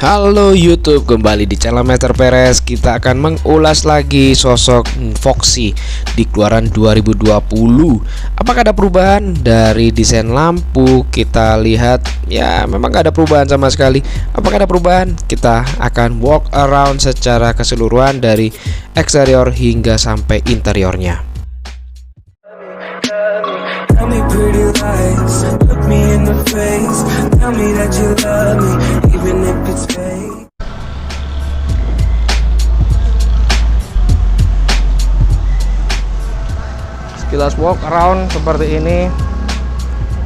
Halo YouTube, kembali di channel Master Perez. Kita akan mengulas lagi sosok Foxy di keluaran 2020. Apakah ada perubahan dari desain lampu? Kita lihat, ya memang gak ada perubahan sama sekali. Apakah ada perubahan? Kita akan walk around secara keseluruhan dari eksterior hingga sampai interiornya. Tell me pretty lies, look me in the face, tell me that you love me, even if it's fake. Sekilas walk around seperti ini.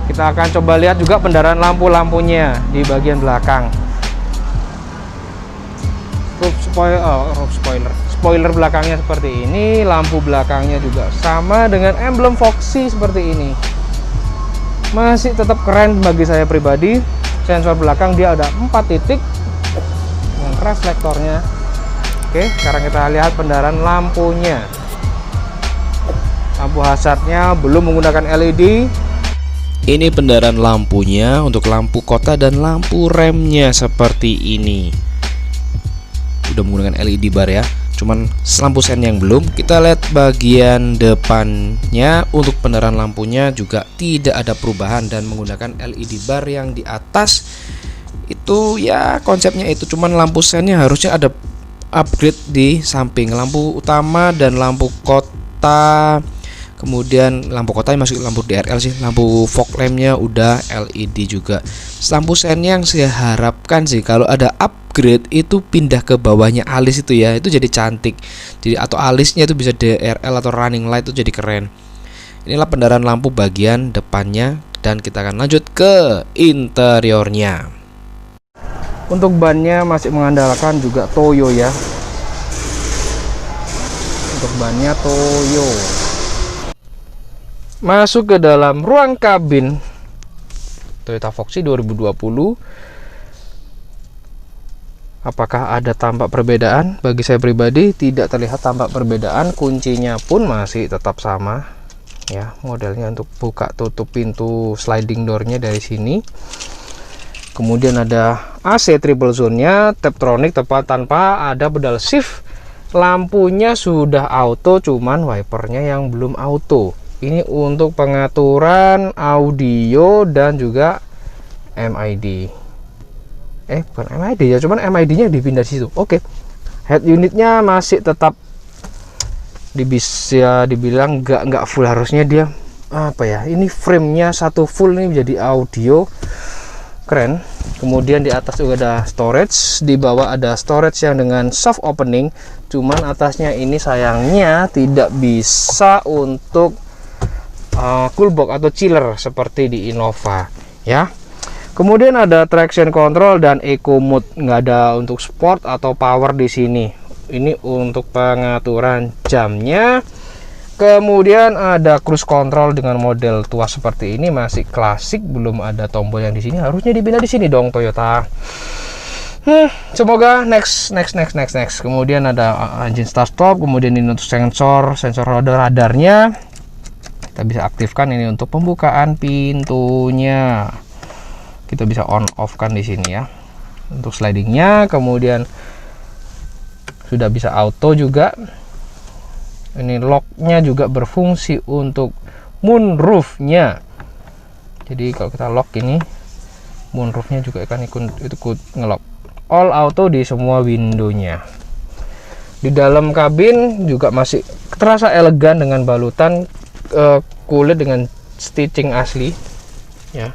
Kita akan coba lihat juga pendarahan lampu-lampunya di bagian belakang. Spoiler belakangnya seperti ini, lampu belakangnya juga sama dengan emblem Foxy seperti ini. Masih tetap keren bagi saya pribadi. Sensor belakang dia ada 4 titik dengan reflektornya. Oke, sekarang kita lihat pendarahan lampunya. Lampu hazardnya belum menggunakan LED. Ini pendarahan lampunya untuk lampu kota dan lampu remnya seperti ini. Udah menggunakan LED bar ya, cuman lampu sen yang belum. Kita lihat bagian depannya untuk pendarahan lampunya juga tidak ada perubahan dan menggunakan LED bar yang di atas itu ya konsepnya itu, cuman lampu sennya harusnya ada upgrade di samping lampu utama dan lampu kota. Kemudian lampu kota masuk lampu DRL sih, lampu fog lampnya udah LED juga. Lampu sen yang saya harapkan sih kalau ada upgrade itu pindah ke bawahnya alis itu ya, itu jadi cantik. Jadi atau alisnya itu bisa DRL atau running light, itu jadi keren. Inilah pendarahan lampu bagian depannya dan kita akan lanjut ke interiornya. Untuk bannya masih mengandalkan juga Toyo ya. Untuk bannya Toyo. Masuk ke dalam ruang kabin Toyota Foxy 2020. Apakah ada tampak perbedaan? Bagi saya pribadi tidak terlihat tampak perbedaan. Kuncinya pun masih tetap sama ya, modelnya untuk buka tutup pintu sliding doornya dari sini. Kemudian ada AC triple zone-nya, Taptronic tepat tanpa ada pedal shift. Lampunya sudah auto, cuman wipernya yang belum auto. Ini untuk pengaturan audio dan juga MID. Bukan MID ya, cuman MID-nya dipindah di situ. Oke. Head unitnya masih tetap bisa dibilang nggak full, harusnya dia apa ya? Ini frame-nya satu full nih menjadi audio. Keren. Kemudian di atas juga ada storage, di bawah ada storage yang dengan soft opening. Cuman atasnya ini sayangnya tidak bisa untuk cool box atau chiller seperti di Innova ya. Kemudian ada traction control dan eco mode, nggak ada untuk sport atau power di sini. Ini untuk pengaturan jamnya. Kemudian ada cruise control dengan model tua seperti ini, masih klasik, belum ada tombol yang di sini. Harusnya dipindah di sini dong Toyota. Semoga next. Kemudian ada engine start stop. Kemudian ini untuk sensor radarnya. Kita bisa aktifkan ini untuk pembukaan pintunya. Kita bisa on off kan di sini ya. Untuk slidingnya, kemudian sudah bisa auto juga. Ini locknya juga berfungsi untuk moonroofnya. Jadi kalau kita lock ini, moonroofnya juga akan ikut ngelock. All auto di semua windownya. Di dalam kabin juga masih terasa elegan dengan balutan kulit dengan stitching asli ya.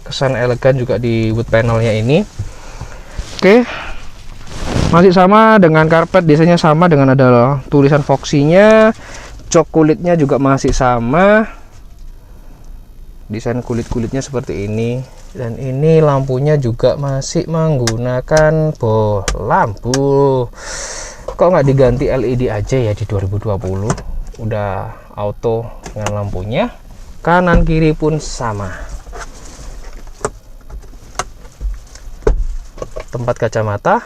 Kesan elegan juga di wood panelnya ini. Oke, masih sama dengan karpet, desainnya sama dengan ada tulisan Foxy-nya. Jok kulitnya juga masih sama, desain kulit-kulitnya seperti ini. Dan ini lampunya juga masih menggunakan boh lampu. Kok nggak diganti LED aja ya di 2020? Udah auto dengan lampunya. Kanan kiri pun sama. Tempat kacamata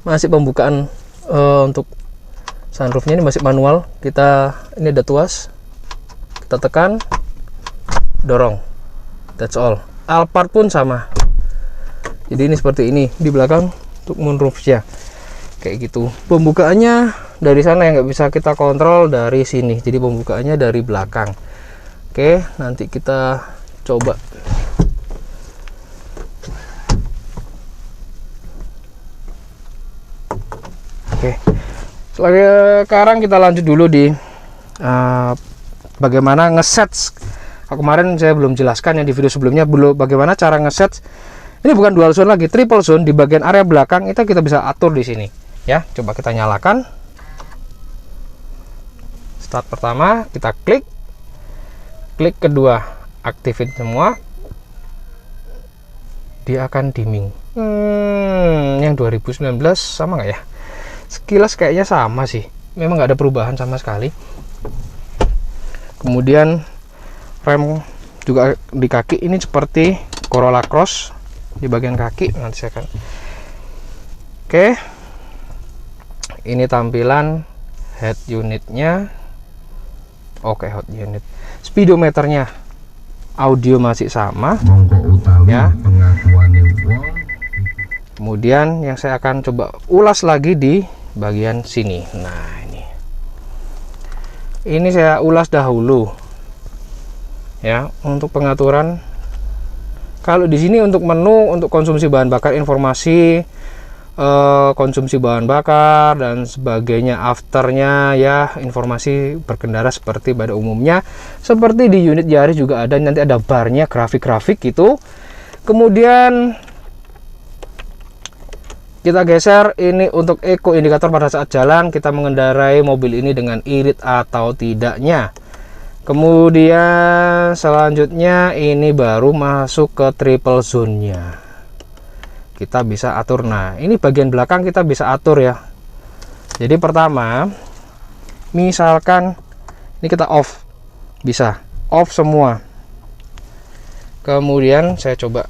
masih pembukaan untuk sunroofnya ini masih manual. Ini ada tuas, kita tekan, dorong, that's all. Alphard pun sama, Jadi ini seperti ini di belakang untuk moonroofnya kayak gitu. Pembukaannya dari sana yang nggak bisa kita kontrol dari sini, jadi pembukaannya dari belakang. Oke, nanti kita coba. Oke, sekarang kita lanjut dulu di bagaimana ngeset. Kemarin saya belum jelaskan ya di video sebelumnya, belum bagaimana cara ngeset. Ini bukan dual zone lagi, triple zone. Di bagian area belakang itu kita bisa atur di sini ya. Coba kita nyalakan. Start pertama kita klik kedua aktifin semua, dia akan dimming. Yang 2019 sama nggak ya? Sekilas kayaknya sama sih, memang nggak ada perubahan sama sekali. Kemudian rem juga di kaki ini seperti Corolla Cross di bagian kaki. Nanti saya akan ini tampilan head unitnya. Head unit, speedometernya, audio masih sama ya. Kemudian yang saya akan coba ulas lagi di bagian sini. Nah, ini saya ulas dahulu ya untuk pengaturan. Kalau di sini untuk menu, untuk konsumsi bahan bakar, informasi konsumsi bahan bakar dan sebagainya, afternya ya, informasi berkendara seperti pada umumnya, seperti di unit Yaris juga ada. Nanti ada barnya, grafik-grafik gitu. Kemudian kita geser ini untuk eco indikator pada saat jalan kita mengendarai mobil ini dengan irit atau tidaknya. Kemudian selanjutnya ini baru masuk ke triple zone-nya. Kita bisa atur. Nah, ini bagian belakang kita bisa atur ya. Jadi pertama, misalkan ini kita off, bisa off semua. Kemudian saya coba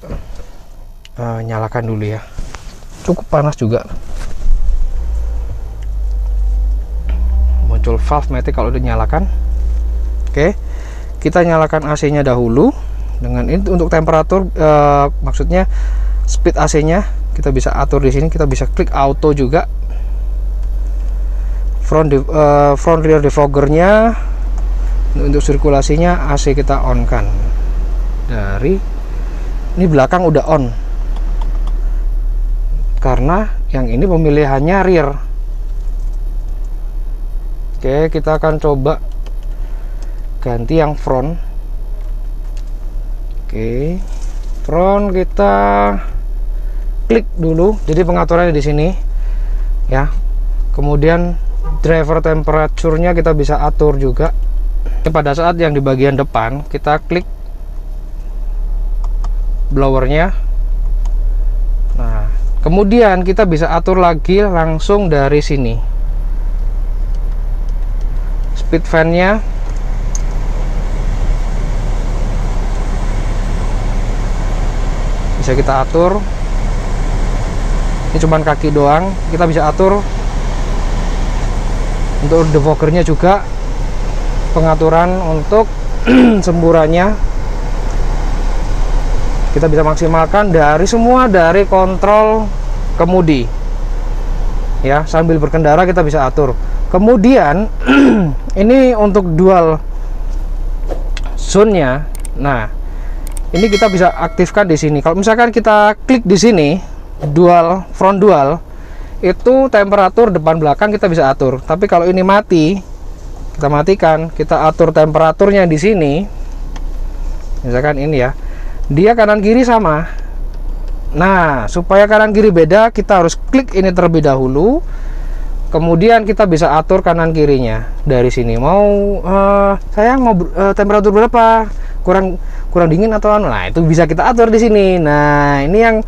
nyalakan dulu ya. Cukup panas juga. Muncul valve matic kalau dinyalakan. Oke, kita nyalakan AC-nya dahulu. Dengan ini untuk temperatur, maksudnya speed AC-nya kita bisa atur di sini. Kita bisa klik auto juga. Front rear defoggernya, untuk sirkulasinya AC kita on kan. Dari ini belakang udah on, karena yang ini pemilihannya rear. Oke, kita akan coba ganti yang front. Oke, front kita klik dulu. Jadi pengaturannya di sini ya. Kemudian driver temperature-nya kita bisa atur juga. Pada saat yang di bagian depan kita klik blowernya. Nah, kemudian kita bisa atur lagi langsung dari sini. Speed fan-nya bisa kita atur. Ini cuman kaki doang, kita bisa atur. Untuk defoggernya juga pengaturan untuk semburannya kita bisa maksimalkan dari semua, dari kontrol kemudi ya, sambil berkendara kita bisa atur. Kemudian ini untuk dual zone-nya. Nah, ini kita bisa aktifkan di sini. Kalau misalkan kita klik di sini dual, front dual, itu temperatur depan belakang kita bisa atur. Tapi kalau ini mati, kita matikan, kita atur temperaturnya di sini. Misalkan ini ya, dia kanan kiri sama. Nah, supaya kanan kiri beda, kita harus klik ini terlebih dahulu. Kemudian kita bisa atur kanan kirinya dari sini. Mau sayang mau temperatur berapa? Kurang dingin atau anu. Nah, itu bisa kita atur di sini. Nah, ini yang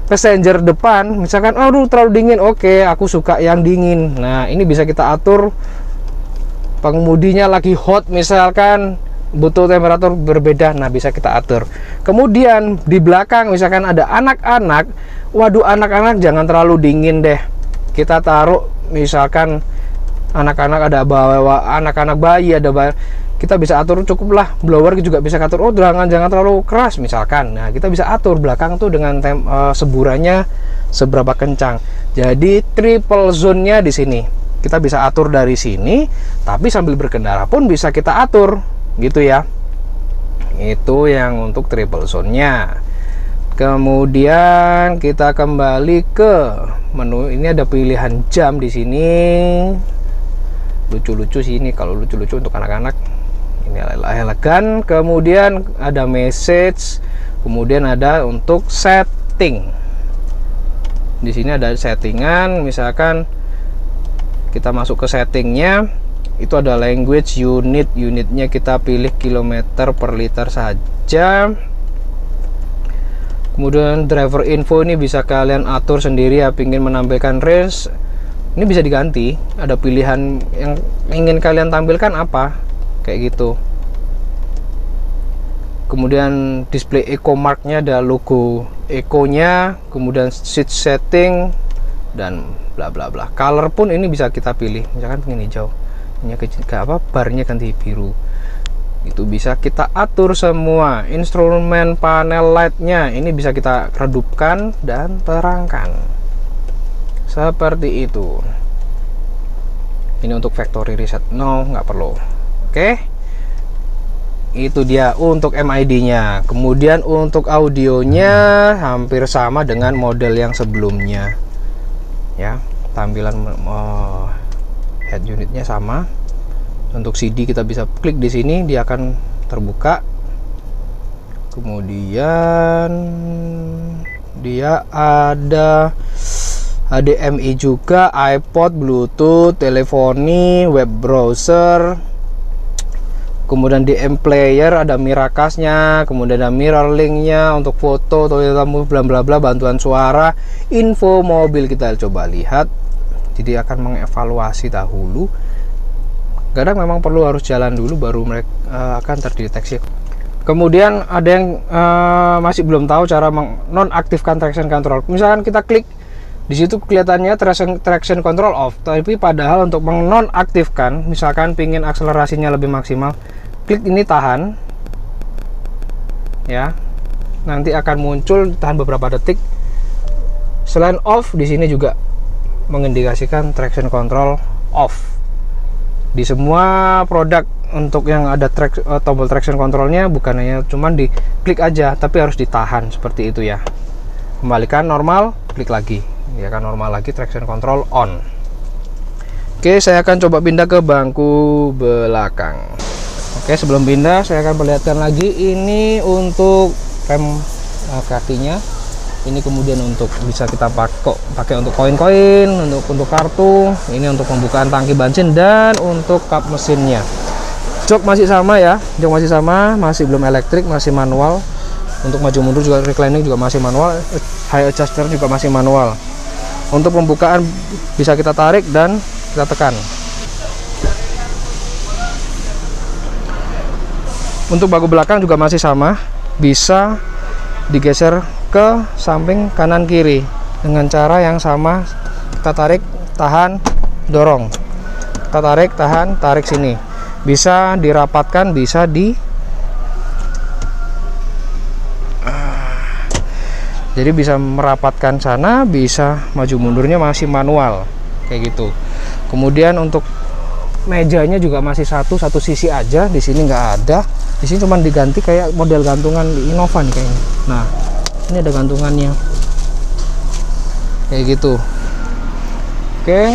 passenger depan, misalkan aduh terlalu dingin, oke aku suka yang dingin. Nah, ini bisa kita atur. Pengemudinya lagi hot, misalkan butuh temperatur berbeda, nah bisa kita atur. Kemudian di belakang misalkan ada anak-anak, waduh anak-anak jangan terlalu dingin deh, kita taruh misalkan anak-anak ada bawa anak-anak bayi, ada kita bisa atur, cukuplah blower juga bisa atur, oh jangan terlalu keras misalkan. Nah, kita bisa atur belakang tuh dengan seburannya seberapa kencang. Jadi triple zone-nya di sini kita bisa atur dari sini, tapi sambil berkendara pun bisa kita atur gitu ya. Itu yang untuk triple zone-nya. Kemudian kita kembali ke menu. Ini ada pilihan jam di sini. Lucu-lucu sih ini, kalau lucu-lucu untuk anak-anak. Ini elegan. Kemudian ada message. Kemudian ada untuk setting. Di sini ada settingan, misalkan kita masuk ke settingnya, itu ada language unitnya kita pilih kilometer per liter saja. Kemudian driver info ini bisa kalian atur sendiri ya, pingin menampilkan range ini bisa diganti, ada pilihan yang ingin kalian tampilkan apa kayak gitu. Kemudian display eco marknya ada logo eco-nya, kemudian seat setting dan bla bla bla. Color pun ini bisa kita pilih, misalkan pengen hijau, ini barnya ganti biru, itu bisa kita atur semua. Instrumen panel lightnya ini bisa kita redupkan dan terangkan seperti itu. Ini untuk factory reset, no nggak perlu. Oke, itu dia untuk MID nya. Kemudian untuk audionya hampir sama dengan model yang sebelumnya ya, tampilan head unitnya sama. Untuk CD kita bisa klik di sini, dia akan terbuka. Kemudian dia ada HDMI juga, iPod, Bluetooth, teleponi, web browser. Kemudian di M player ada Miracast-nya, kemudian ada mirror link-nya untuk foto, Toyota Move, bla bla bla, bantuan suara, info mobil kita coba lihat. Jadi akan mengevaluasi dahulu. Kadang memang perlu harus jalan dulu baru mereka akan terdeteksi. Kemudian ada yang masih belum tahu cara nonaktifkan traction control. Misalkan kita klik di situ kelihatannya traction control off, tapi padahal untuk menonaktifkan, misalkan pingin akselerasinya lebih maksimal, klik ini tahan ya, nanti akan muncul tahan beberapa detik. Selain off, di sini juga mengindikasikan traction control off. Di semua produk untuk yang ada tombol traction controlnya bukan hanya cuman di klik aja, tapi harus ditahan seperti itu ya. Kembalikan normal, klik lagi, ya kan normal lagi, traction control on. Oke, saya akan coba pindah ke bangku belakang. Oke, sebelum pindah saya akan perlihatkan lagi ini untuk rem kakinya. Ini kemudian untuk bisa kita pakai untuk koin-koin, untuk kartu. Ini untuk pembukaan tangki bensin dan untuk kap mesinnya. Jok masih sama ya, jok masih sama, masih belum elektrik, masih manual. Untuk maju mundur juga, reclining juga masih manual, high adjuster juga masih manual. Untuk pembukaan bisa kita tarik dan kita tekan. Untuk baku belakang juga masih sama, bisa digeser ke samping kanan kiri dengan cara yang sama. Kita tarik, tahan, dorong, kita tarik, tahan, tarik sini. Bisa dirapatkan, bisa jadi bisa merapatkan sana, bisa maju mundurnya masih manual kayak gitu. Kemudian untuk mejanya juga masih satu sisi aja, di sini nggak ada. Di sini cuma diganti kayak model gantungan di Innova nih kayaknya. Nah, ini ada gantungannya kayak gitu. Oke,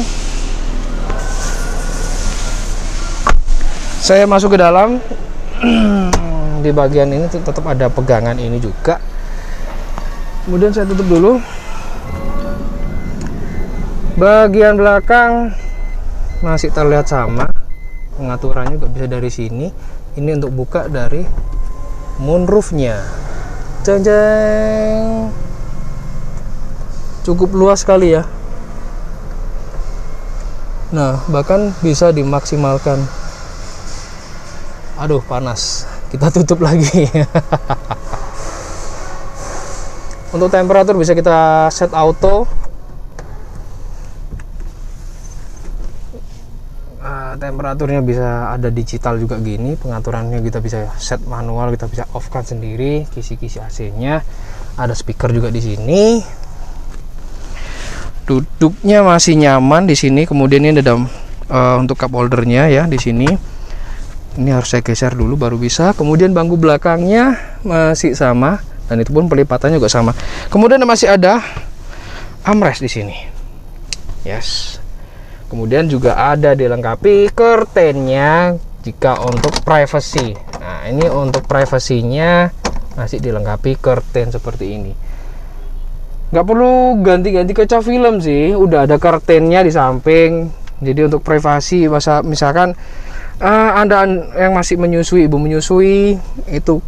saya masuk ke dalam. Di bagian ini tetap ada pegangan ini juga. Kemudian saya tutup dulu. Bagian belakang masih terlihat sama, pengaturannya juga bisa dari sini. Ini untuk buka dari moonroofnya. Jeng jeng, cukup luas sekali ya. Nah, bahkan bisa dimaksimalkan. Aduh, panas. Kita tutup lagi. Untuk temperatur bisa kita set auto. temperaturnya bisa ada digital juga gini, pengaturannya kita bisa set manual, kita bisa off kan sendiri, kisi-kisi AC-nya. Ada speaker juga di sini. Duduknya masih nyaman di sini. Kemudian ini ada untuk cup holdernya ya di sini. Ini harus saya geser dulu baru bisa. Kemudian bangku belakangnya masih sama dan itu pun pelipatannya juga sama. Kemudian masih ada armrest di sini. Yes. Kemudian juga ada dilengkapi curtainnya jika untuk privacy. Nah, ini untuk privasinya masih dilengkapi curtain seperti ini. Nggak perlu ganti-ganti kaca film sih, udah ada curtainnya di samping. Jadi untuk privasi, misalkan Anda yang masih menyusui, ibu menyusui, itu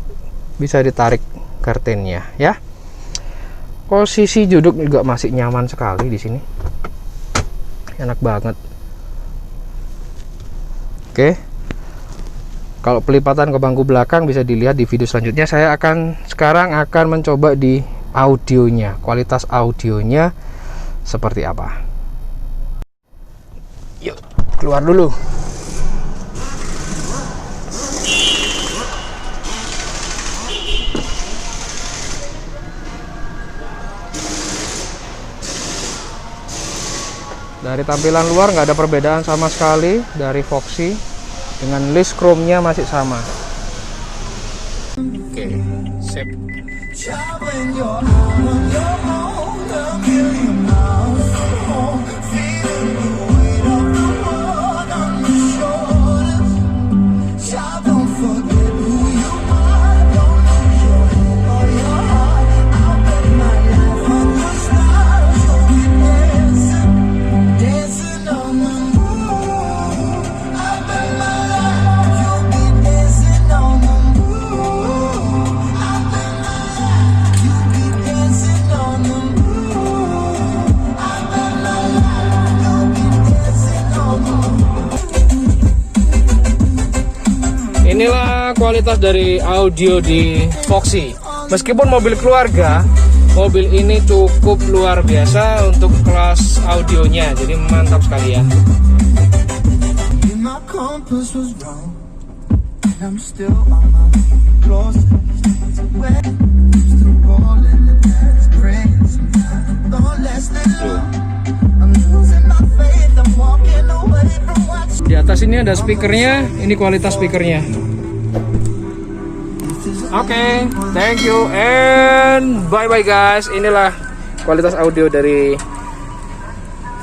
bisa ditarik curtainnya ya. Posisi duduk juga masih nyaman sekali di sini. Enak banget. Oke. Kalau pelipatan ke bangku belakang bisa dilihat di video selanjutnya. Saya sekarang akan mencoba di audionya, kualitas audionya seperti apa. Yuk, keluar dulu. Dari tampilan luar nggak ada perbedaan sama sekali dari Foxy, dengan list chrome-nya masih sama. Oke, sip. Inilah kualitas dari audio di Foxy. Meskipun mobil keluarga, mobil ini cukup luar biasa untuk kelas audionya. Jadi mantap sekali ya. Di atas ini ada speakernya, ini kualitas speakernya. Oke, thank you and bye bye guys. Inilah kualitas audio dari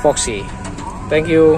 Foxy. Thank you.